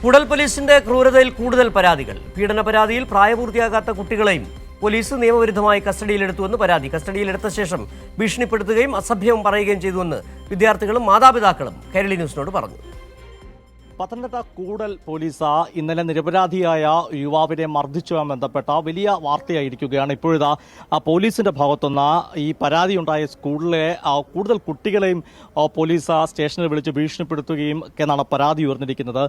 കൂടൽ പോലീസിന്റെ ക്രൂരതയിൽ കൂടുതൽ പരാതികൾ. പീഡന പരാതിയിൽ പ്രായപൂർത്തിയാകാത്ത കുട്ടികളെയും പോലീസ് നിയമവിരുദ്ധമായി കസ്റ്റഡിയിലെടുത്തുവെന്ന് പരാതി. കസ്റ്റഡിയിലെടുത്ത ശേഷം ഭീഷണിപ്പെടുത്തുകയും അസഭ്യം പറയുകയും ചെയ്തുവെന്ന് വിദ്യാർത്ഥികളും മാതാപിതാക്കളും കൈരളി ന്യൂസിനോട് പറഞ്ഞു. പത്തനംതിട്ട കൂടൽ പോലീസ് ഇന്നലെ നിരപരാധിയായ യുവാവിനെ മർദ്ദിച്ചുമായി ബന്ധപ്പെട്ട വലിയ വാർത്തയായിരിക്കുകയാണ്. ഇപ്പോഴിതാ പോലീസിന്റെ ഭാഗത്തുനിന്ന് ഈ പരാതിയുണ്ടായ സ്കൂളിലെ കൂടുതൽ കുട്ടികളെയും പോലീസ് സ്റ്റേഷനിൽ വിളിച്ച് ഭീഷണിപ്പെടുത്തുകയും എന്നാണ് പരാതി ഉയർന്നിരിക്കുന്നത്.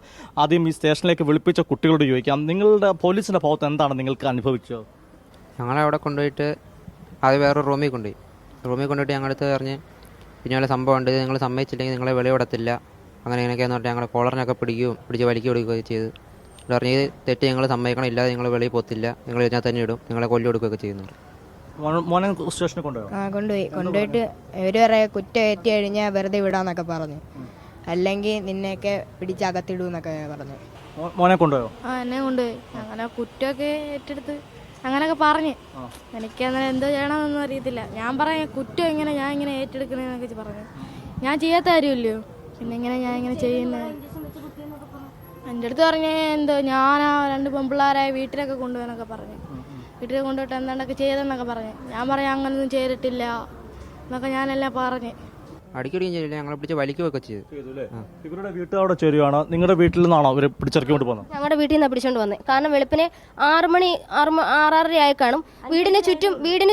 ആദ്യം ഈ സ്റ്റേഷനിലേക്ക് വിളിപ്പിച്ച കുട്ടികളോട് ചോദിക്കാം, നിങ്ങളുടെ പോലീസിന്റെ ഭാഗത്ത് എന്താണ് നിങ്ങൾക്ക് അനുഭവിച്ചത്? ഞങ്ങളെ അവിടെ കൊണ്ടുപോയിട്ട് അത് വേറൊരു റൂമിൽ കൊണ്ടുപോയിട്ട് ഞങ്ങളടുത്ത് പറഞ്ഞ് പിന്നെ വല്ല സംഭവം ഉണ്ട്, നിങ്ങൾ സമ്മതിച്ചില്ലെങ്കിൽ നിങ്ങളെ വെളിവിടത്തില്ല, അങ്ങനെ ഇങ്ങനെയൊക്കെയെന്ന് പറഞ്ഞാൽ ഞങ്ങൾ കോളറിനൊക്കെ പിടിച്ച് വലിക്കി കൊടുക്കുകയൊക്കെ ചെയ്ത് പറഞ്ഞ് തെറ്റ് ഞങ്ങൾ സമ്മതിക്കണം, ഇല്ലാതെ നിങ്ങൾ വെളിയിൽ പോത്തില്ല, നിങ്ങൾ ഇതിനകത്ത് തന്നെ ഇടും, നിങ്ങളെ കൊല്ലി കൊടുക്കുകയൊക്കെ ചെയ്യുന്നുണ്ട്. സ്റ്റേഷനിൽ കൊണ്ടുപോയിട്ട് ഇവര് പറയാ കുറ്റം ഏറ്റി കഴിഞ്ഞാൽ വെറുതെ വിടാന്നൊക്കെ പറഞ്ഞു, അല്ലെങ്കിൽ നിന്നെയൊക്കെ പിടിച്ചകത്തിടൂന്നൊക്കെ പറഞ്ഞു. മോനെ കൊണ്ടുപോയോ? എന്നെ കൊണ്ടുപോയി. അങ്ങനെ കുറ്റമൊക്കെ ഏറ്റെടുത്ത് അങ്ങനെയൊക്കെ പറഞ്ഞ് എനിക്കങ്ങനെ എന്തോ ചെയ്യണമെന്നൊന്നും അറിയത്തില്ല. ഞാൻ പറയാം കുറ്റം എങ്ങനെ ഞാൻ ഇങ്ങനെ ഏറ്റെടുക്കണേന്നൊക്കെ പറഞ്ഞു. ഞാൻ ചെയ്യാത്ത കാര്യമില്ലയോ, പിന്നെ ഇങ്ങനെ ഞാൻ ഇങ്ങനെ ചെയ്യുന്നത്. എൻ്റെ അടുത്ത് പറഞ്ഞേ എന്തോ ഞാനാ 2 പെൺപിള്ളേരായ വീട്ടിലൊക്കെ കൊണ്ടുപോകാനൊക്കെ പറഞ്ഞു. വീട്ടിൽ കൊണ്ടുപോയിട്ട് എന്താണ്ടൊക്കെ ചെയ്തെന്നൊക്കെ പറഞ്ഞു. ഞാൻ പറയാം അങ്ങനൊന്നും ചെയ്തിട്ടില്ല എന്നൊക്കെ ഞാനെല്ലാം പറഞ്ഞ്. അടിക്കടിയും ചെയ്തില്ല, ഞങ്ങളെ പിടിച്ച് വലിക്കുകയൊക്കെ ചെയ്തു. ഇവരുടെ വീട്ടുകാരോട് ചേരുവാണ്. നിങ്ങളുടെ വീട്ടിൽ നിന്നാണോ ഇവർ പിടിച്ചിറക്കിക്കൊണ്ട് പോകുന്നത്? ഞങ്ങളുടെ വീട്ടിൽ നിന്ന് പിടിച്ചോണ്ട് വന്നത്. കാരണം വെളുപ്പിനെ 6:30 ആയി കാണും. വീടിന്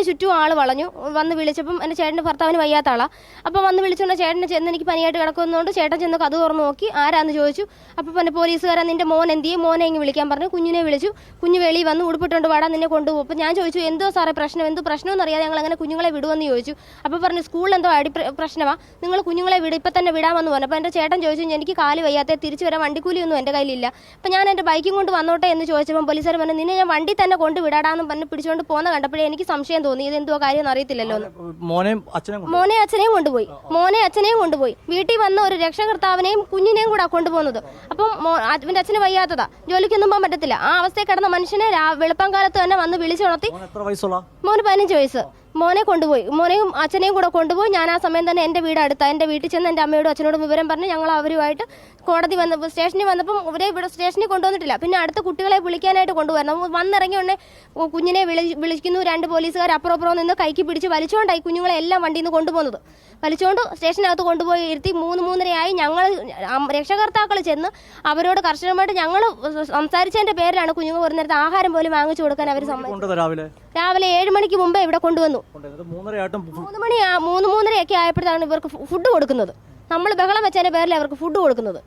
ചുറ്റും ആള് വളഞ്ഞു വന്ന് വിളിച്ചപ്പം എൻ്റെ ചേട്ടൻ്റെ ഭർത്താവിന് വയ്യാത്ത ആളാ. അപ്പം വന്ന് വിളിച്ചോണ്ട് ചേട്ടനെ ചെന്ന് എനിക്ക് പനിയായിട്ട് കിടക്കുന്നതുകൊണ്ട് ചേട്ടൻ ചെന്ന് കഥ തുറന്ന് നോക്കി ആരാന്ന് ചോദിച്ചു. അപ്പം പിന്നെ പോലീസുകാരൻ നിന്റെ മോൻ എന്തിയെ, മോനെ ഇങ്ങ് വിളിക്കാൻ പറഞ്ഞു. കുഞ്ഞിനെ വിളിച്ചു. കുഞ്ഞ് വെളി വന്ന് ഉടുപ്പിട്ടുകൊണ്ട് വാടാ നിന്നെ കൊണ്ടുപോകും. അപ്പം ഞാൻ ചോദിച്ചു എന്തോ സാറേ പ്രശ്നം, എന്തോ പ്രശ്നമെന്ന് അറിയാതെ ഞങ്ങൾ അങ്ങനെ കുഞ്ഞുങ്ങളെ വിടുമെന്ന് ചോദിച്ചു. അപ്പം പറഞ്ഞു സ്കൂളിൽ എന്തോ പ്രശ്നമാണ്, നിങ്ങൾ കുഞ്ഞുങ്ങളെ ഇപ്പം തന്നെ വിടാമെന്ന് പറഞ്ഞു. അപ്പോൾ എൻ്റെ ചേട്ടൻ ചോദിച്ചു എനിക്ക് കാല് വയ്യാത്ത തിരിച്ചു വരാൻ വണ്ടിക്കൂലിയൊന്നും എൻ്റെ കയ്യിലില്ല, അപ്പം ഞാൻ എൻ്റെ ബൈക്കും കൊണ്ട് വന്നോട്ടെ എന്ന് ചോദിച്ചപ്പോൾ പോലീസുകാർ പറഞ്ഞു നിന്നെ ഞാൻ വണ്ടി തന്നെ കൊണ്ട് വിടാടാന്ന് പറഞ്ഞ് പിടിച്ചുകൊണ്ട് പോകുന്ന കണ്ടപ്പോഴേ എനിക്ക് സംശയം തോന്നി ഇത് എന്തോ കാര്യം അറിയത്തില്ലല്ലോ എന്ന്. മോനെ അച്ഛനെയും കൊണ്ടുപോയി. വീട്ടിൽ വന്ന ഒരു രക്ഷകർത്താവിനെയും കുഞ്ഞിനെയും കൂടെ കൊണ്ടുപോകുന്നത്. അപ്പം അവൻ്റെ അച്ഛന് വയ്യാത്തതാ, ജോലിക്കൊന്നും പോകാൻ പറ്റത്തില്ല. ആ അവസ്ഥയിൽ കിടന്ന മനുഷ്യനെ വെളുപ്പം കാലത്ത് തന്നെ വന്ന് വിളിച്ചുണർത്തി. മോന് 15 വയസ്സ്. മോനെ കൊണ്ടുപോയി, മോനെയും അച്ഛനെയും കൂടെ കൊണ്ടുപോയി. ഞാൻ ആ സമയം തന്നെ എൻ്റെ വീട് അടുത്ത എൻ്റെ വീട്ടിൽ ചെന്ന് എൻ്റെ അമ്മയോടും അച്ഛനോടും വിവരം പറഞ്ഞ് ഞങ്ങൾ അവരുമായിട്ട് കോടതി വന്നപ്പോൾ സ്റ്റേഷനിൽ വന്നപ്പം ഇവരെ ഇവിടെ സ്റ്റേഷനിൽ കൊണ്ടുവന്നിട്ടില്ല. പിന്നെ അടുത്ത കുട്ടികളെ വിളിക്കാനായിട്ട് കൊണ്ടുവരണം. വന്നിറങ്ങിയ ഉടനെ കുഞ്ഞിനെ വിളിക്കുന്നു. 2 പോലീസുകാർ അപ്പുറം നിന്ന് കൈക്ക് പിടിച്ച് വലിച്ചുകൊണ്ടായി കുഞ്ഞുങ്ങളെ എല്ലാം വണ്ടിയിൽ നിന്ന് കൊണ്ടുപോകുന്നത്. വലിച്ചുകൊണ്ട് സ്റ്റേഷനകത്ത് കൊണ്ടുപോയി ഇരുത്തി 3:30 ഞങ്ങൾ രക്ഷകർത്താക്കൾ ചെന്ന് അവരോട് കർശനമായിട്ട് ഞങ്ങൾ സംസാരിച്ചതിൻ്റെ പേരിലാണ് കുഞ്ഞുങ്ങൾ ഒരു നേരത്തെ ആഹാരം പോലും വാങ്ങിച്ചു കൊടുക്കാൻ അവർ സമ്മതിച്ചു. രാവിലെ 7 മണിക്ക് മുമ്പേ ഇവിടെ കൊണ്ടുവന്നു. 3:30 ആയപ്പോഴാണ് ഇവർക്ക് ഫുഡ് കൊടുക്കുന്നത്. നമ്മൾ ബഹളം വെച്ചതിന്റെ പേരിൽ അവർക്ക് ഫുഡ് കൊടുക്കുന്നത്.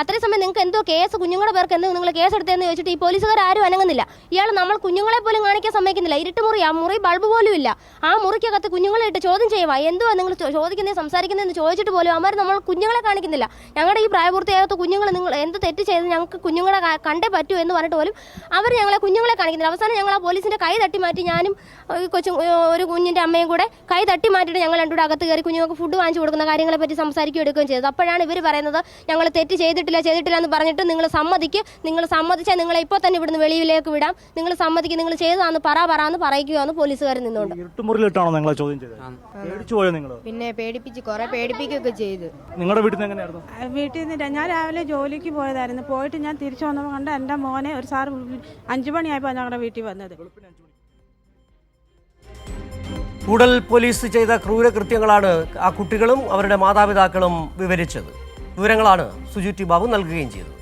അത്രയും സമയം നിങ്ങൾക്ക് എന്തോ കേസ് കുഞ്ഞുങ്ങളുടെ പേർക്ക് എന്തോ നിങ്ങൾ കേസ് എടുത്തതെന്ന് ചോദിച്ചിട്ട് ഈ പോലീസുകാർ ആരും അനങ്ങുന്നില്ല. ഇയാൾ നമ്മൾ കുഞ്ഞുങ്ങളെ പോലും കാണിക്കാൻ സമ്മതിക്കുന്നില്ല. ഇരുട്ട് മുറി, ആ മുറി ബൾബ് പോലും ഇല്ല. ആ മുറിക്കകത്ത് കുഞ്ഞുങ്ങളെ ഇട്ട് ചോദ്യം ചെയ്യുക, എന്തുവാ നിങ്ങൾ ചോദിക്കുന്നത് സംസാരിക്കുന്നതെന്ന് ചോദിച്ചിട്ട് പോലും അവർ നമ്മൾ കുഞ്ഞുങ്ങളെ കാണിക്കുന്നില്ല. ഞങ്ങളുടെ ഈ പ്രായപൂർത്തിയാകാത്ത കുഞ്ഞുങ്ങൾ നിങ്ങൾ എന്ത് തെറ്റ് ചെയ്ത് ഞങ്ങൾക്ക് കുഞ്ഞുങ്ങളെ കണ്ടേ പറ്റൂ എന്ന് പറഞ്ഞിട്ട് പോലും അവർ കുഞ്ഞുങ്ങളെ കാണിക്കുന്നില്ല. അവസാനം ഞങ്ങൾ ആ പോലീസിന്റെ കൈ തട്ടി മാറ്റി, ഞാനും ഒരു കുഞ്ഞിന്റെ അമ്മയും കൂടെ കൈ തട്ടി മാറ്റിയിട്ട് ഞങ്ങൾ രണ്ടുകൂടെ അകത്ത് കയറി കുഞ്ഞുങ്ങൾക്ക് ഫുഡ് വാങ്ങിച്ചു കൊടുക്കുന്ന കാര്യങ്ങളെ പറ്റി സംസാരിക്കുകയും എടുക്കുകയും ചെയ്തത്. അപ്പോഴാണ് ഇവർ പറയുന്നത് ഞങ്ങൾ തെറ്റ് ചെയ്തിട്ടില്ല എന്ന് പറഞ്ഞിട്ട് നിങ്ങൾ സമ്മതിച്ചാൽ നിങ്ങളെ ഇപ്പോൾ തന്നെ ഇവിടുന്ന് വെളിയിലേക്ക് വിടാം, നിങ്ങൾ സമ്മതിക്കും, നിങ്ങൾ ചെയ്തതാന്ന് പറയാന്ന് പറയിക്കുകയെന്ന് പോലീസുകാർ നിന്നുകൊണ്ട്. പിന്നെ പേടിപ്പിക്കുകയൊക്കെ ചെയ്തു. നിങ്ങളുടെ വീട്ടിൽ നിന്ന് എങ്ങനെയായിരുന്നു? വീട്ടിൽ നിന്ന് ഞാൻ രാവിലെ ജോലിക്ക് പോയതായിരുന്നു. പോയിട്ട് ഞാൻ തിരിച്ചു വന്നപ്പോൾ കണ്ട എൻ്റെ മോനെ ഒരു സാർ 5 മണിയായപ്പോൾ ഞങ്ങളുടെ വീട്ടിൽ വന്നത്. കൂടൽ പോലീസ് ചെയ്ത ക്രൂരകൃത്യങ്ങളാണ് ആ കുട്ടികളും അവരുടെ മാതാപിതാക്കളും വിവരിച്ചത്. വിവരങ്ങളാണ് സുജു ടി ബാബു നൽകുകയും ചെയ്തത്.